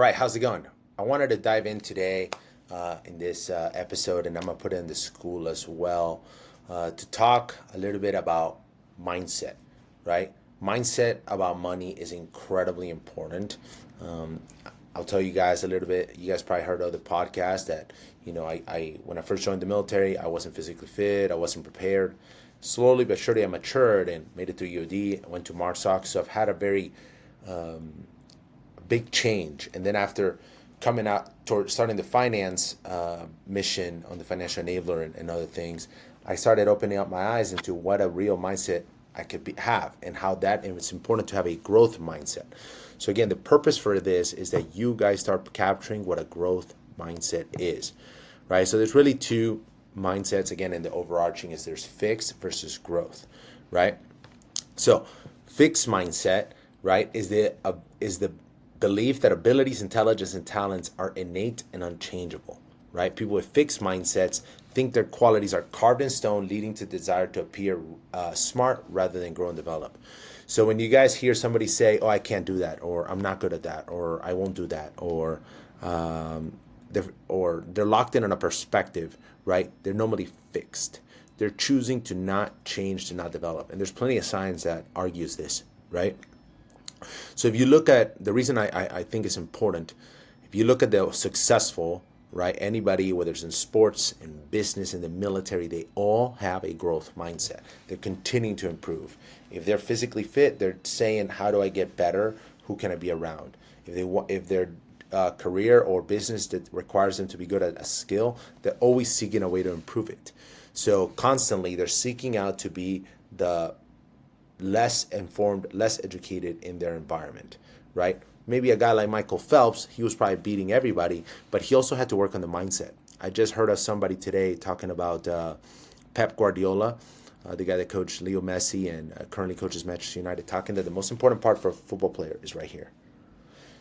right, how's it going? I wanted to dive in today in this episode, and I'm going to put it in the school as well, to talk a little bit about mindset, right? Mindset about money is incredibly important. Um, I'll tell you guys a little bit. You guys probably heard of the podcast that, I when I first joined the military, I wasn't physically fit, I wasn't prepared. Slowly but surely, I matured and made it through EOD. I went to MARSOC, so I've had a very big change. And then after coming out toward starting the finance mission on the financial enabler and other things, I started opening up my eyes into what a real mindset I could have, and how that, and it's important to have a growth mindset. So again, the purpose for this is that you guys start capturing what a growth mindset is, right? So there's really two mindsets, again, in the overarching is there's fixed versus growth, right? So fixed mindset, right, is the belief that abilities, intelligence, and talents are innate and unchangeable, right? People with fixed mindsets think their qualities are carved in stone, leading to desire to appear smart rather than grow and develop. So when you guys hear somebody say, "Oh, I can't do that," or "I'm not good at that," or "I won't do that," or they're locked in on a perspective, right? They're normally fixed. They're choosing to not change, to not develop, and there's plenty of science that argues this, right? So if you look at the reason I think it's important, if you look at the successful, right, anybody, whether it's in sports, in business, in the military, they all have a growth mindset. They're continuing to improve. If they're physically fit, they're saying, how do I get better? Who can I be around? If their career or business that requires them to be good at a skill, they're always seeking a way to improve it. So constantly they're seeking out to be the less informed, less educated in their environment, right? Maybe a guy like Michael Phelps, he was probably beating everybody, but he also had to work on the mindset. I just heard of somebody today talking about Pep Guardiola, the guy that coached Leo Messi and currently coaches Manchester United, talking that the most important part for a football player is right here.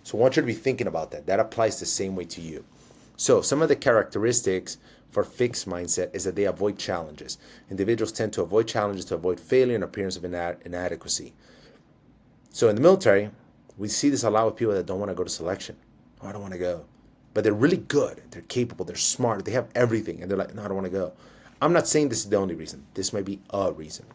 So I want you to be thinking about that. That applies the same way to you. So some of the characteristics for fixed mindset is that they avoid challenges. Individuals tend to avoid challenges to avoid failure and appearance of inadequacy. So in the military, we see this a lot with people that don't want to go to selection. Oh, I don't want to go. But they're really good. They're capable. They're smart. They have everything. And they're like, no, I don't want to go. I'm not saying this is the only reason. This may be a reason.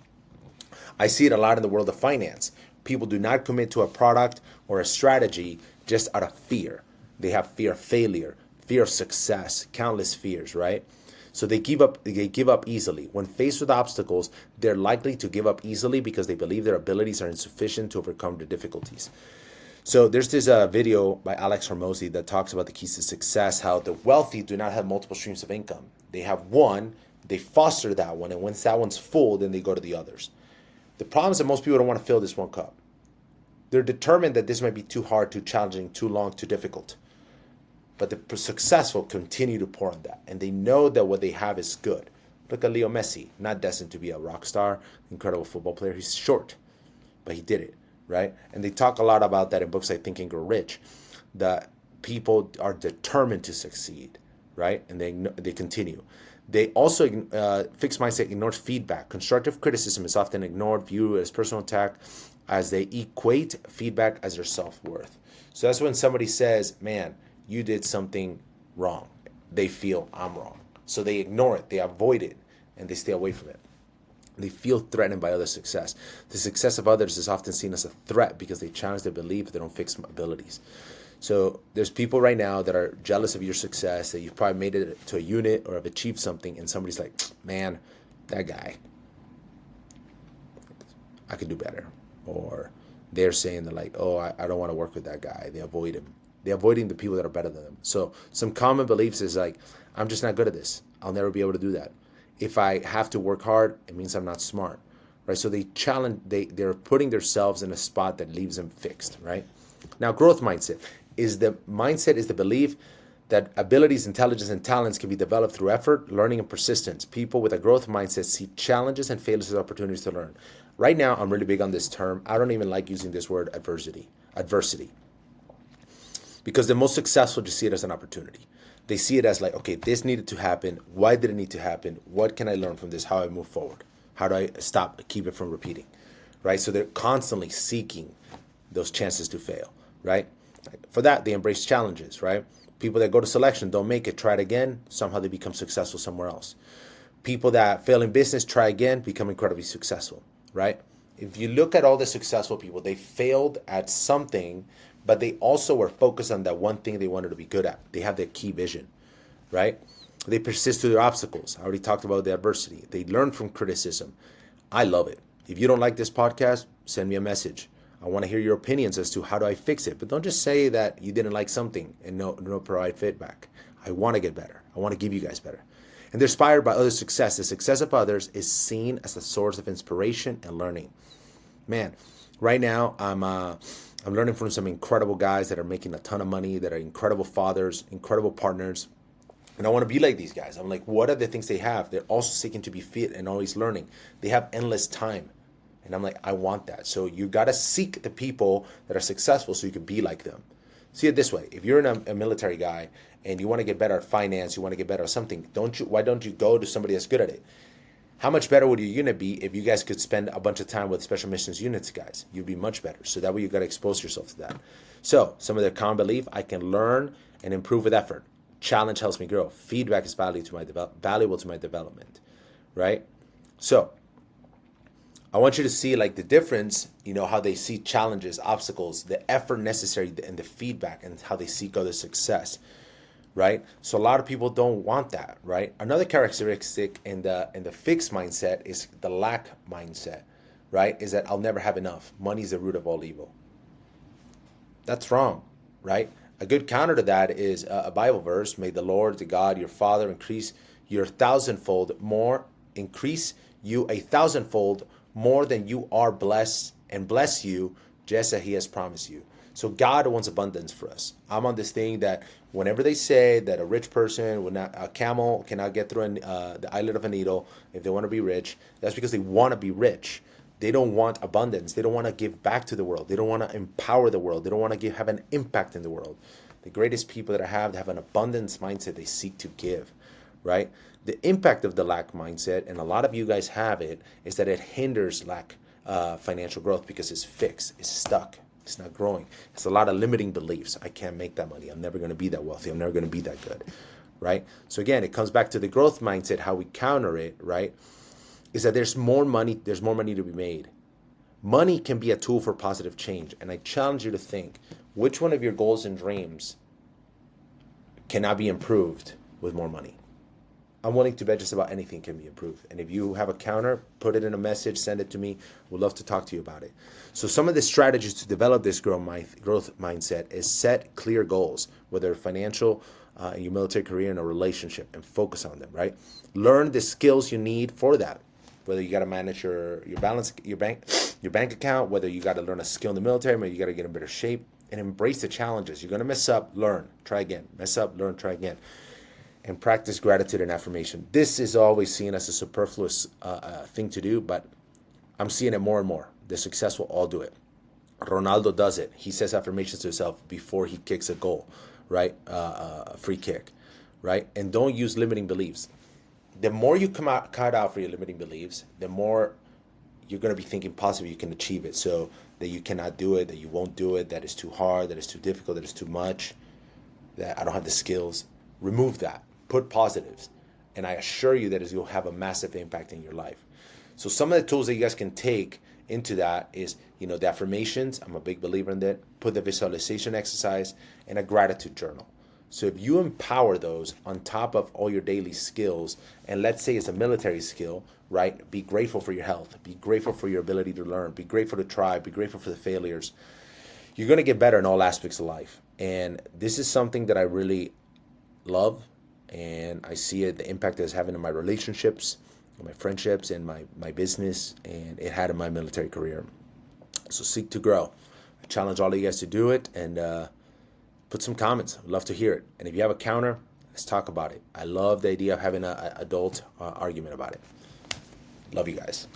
I see it a lot in the world of finance. People do not commit to a product or a strategy just out of fear. They have fear of failure, fear of success, countless fears, right? So they give up easily. When faced with obstacles, they're likely to give up easily because they believe their abilities are insufficient to overcome the difficulties. So there's this video by Alex Hormozy that talks about the keys to success, how the wealthy do not have multiple streams of income. They have one, they foster that one, and once that one's full, then they go to the others. The problem is that most people don't want to fill this one cup. They're determined that this might be too hard, too challenging, too long, too difficult. But the successful continue to pour on that, and they know that what they have is good. Look at Leo Messi, not destined to be a rock star, incredible football player. He's short, but he did it, right? And they talk a lot about that in books like Think and Grow Rich, that people are determined to succeed, right? And they continue. They also, fixed mindset ignores feedback. Constructive criticism is often ignored, viewed as personal attack, as they equate feedback as their self-worth. So that's when somebody says, man, you did something wrong. They feel I'm wrong. So they ignore it, they avoid it, and they stay away from it. They feel threatened by other success. The success of others is often seen as a threat because they challenge their belief, they don't fix abilities. So there's people right now that are jealous of your success, that you've probably made it to a unit or have achieved something, and somebody's like, man, that guy, I could do better. Or they're saying that like, oh, I don't want to work with that guy. They avoid him. They're avoiding the people that are better than them. So some common beliefs is like, I'm just not good at this. I'll never be able to do that. If I have to work hard, it means I'm not smart, right? So they're putting themselves in a spot that leaves them fixed, right? Now, growth mindset is the belief that abilities, intelligence, and talents can be developed through effort, learning, and persistence. People with a growth mindset see challenges and failures as opportunities to learn. Right now, I'm really big on this term. I don't even like using this word adversity. Because the most successful just see it as an opportunity. They see it as like, okay, this needed to happen. Why did it need to happen? What can I learn from this? How do I move forward? How do I keep it from repeating, right? So they're constantly seeking those chances to fail, right? For that, they embrace challenges, right? People that go to selection don't make it, try it again, somehow they become successful somewhere else. People that fail in business, try again, become incredibly successful, right? If you look at all the successful people, they failed at something, but they also were focused on that one thing they wanted to be good at. They have their key vision, right? They persist through their obstacles. I already talked about the adversity. They learn from criticism. I love it. If you don't like this podcast, send me a message. I want to hear your opinions as to how do I fix it. But don't just say that you didn't like something and no provide feedback. I want to get better. I want to give you guys better. And they're inspired by other success. The success of others is seen as a source of inspiration and learning. Man, right now I'm learning from some incredible guys that are making a ton of money, that are incredible fathers, incredible partners. And I want to be like these guys. I'm like, what are the things they have? They're also seeking to be fit and always learning. They have endless time. And I'm like, I want that. So you got to seek the people that are successful so you can be like them. See it this way. If you're a military guy and you want to get better at finance, you want to get better at something, why don't you go to somebody that's good at it? How much better would your unit be if you guys could spend a bunch of time with special missions units guys? You'd be much better. So that way you got to expose yourself to that. So some of their common belief, I can learn and improve with effort. Challenge helps me grow. Feedback is valuable to my development, right? So I want you to see like the difference, how they see challenges, obstacles, the effort necessary, and the feedback, and how they seek other success, right? So a lot of people don't want that, right? Another characteristic in the fixed mindset is the lack mindset, right? Is that I'll never have enough. Money is the root of all evil. That's wrong, right? A good counter to that is a Bible verse. May the Lord, the God, your Father, increase you a thousandfold more more than you are blessed, and bless you just as he has promised you. So God wants abundance for us. I'm on this thing that whenever they say that a rich person, a camel cannot get through the eyelid of a needle if they want to be rich, that's because they want to be rich. They don't want abundance. They don't want to give back to the world. They don't want to empower the world. They don't want to have an impact in the world. The greatest people that I have an abundance mindset. They seek to give, right? The impact of the lack mindset, and a lot of you guys have it, is that it hinders financial growth because it's fixed, it's stuck, it's not growing. It's a lot of limiting beliefs. I can't make that money. I'm never going to be that wealthy. I'm never going to be that good, right? So again, it comes back to the growth mindset. How we counter it, right, is that there's more money to be made. Money can be a tool for positive change. And I challenge you to think, which one of your goals and dreams cannot be improved with more money? I'm willing to bet just about anything can be improved. And if you have a counter, put it in a message, send it to me. We'd love to talk to you about it. So some of the strategies to develop this growth mindset is set clear goals, whether financial, in your military career, in a relationship, and focus on them, right? Learn the skills you need for that. Whether you got to manage your bank account, whether you got to learn a skill in the military, maybe you got to get in better shape, and embrace the challenges. You're going to mess up, learn, try again. Mess up, learn, try again. And practice gratitude and affirmation. This is always seen as a superfluous thing to do, but I'm seeing it more and more. The successful all do it. Ronaldo does it. He says affirmations to himself before he kicks a goal, right? A free kick, right? And don't use limiting beliefs. The more you cut out for your limiting beliefs, the more you're going to be thinking positive you can achieve it. So that you cannot do it, that you won't do it, that it's too hard, that it's too difficult, that it's too much, that I don't have the skills. Remove that. Put positives. And I assure you that you'll have a massive impact in your life. So some of the tools that you guys can take into that is, the affirmations. I'm a big believer in that. Put the visualization exercise and a gratitude journal. So if you empower those on top of all your daily skills, and let's say it's a military skill, right? Be grateful for your health. Be grateful for your ability to learn. Be grateful to try. Be grateful for the failures. You're going to get better in all aspects of life. And this is something that I really love. And I see the impact it's having in my relationships, my friendships, and my business, and it had in my military career. So seek to grow. I challenge all of you guys to do it, and put some comments. I'd love to hear it. And if you have a counter, let's talk about it. I love the idea of having an adult argument about it. Love you guys.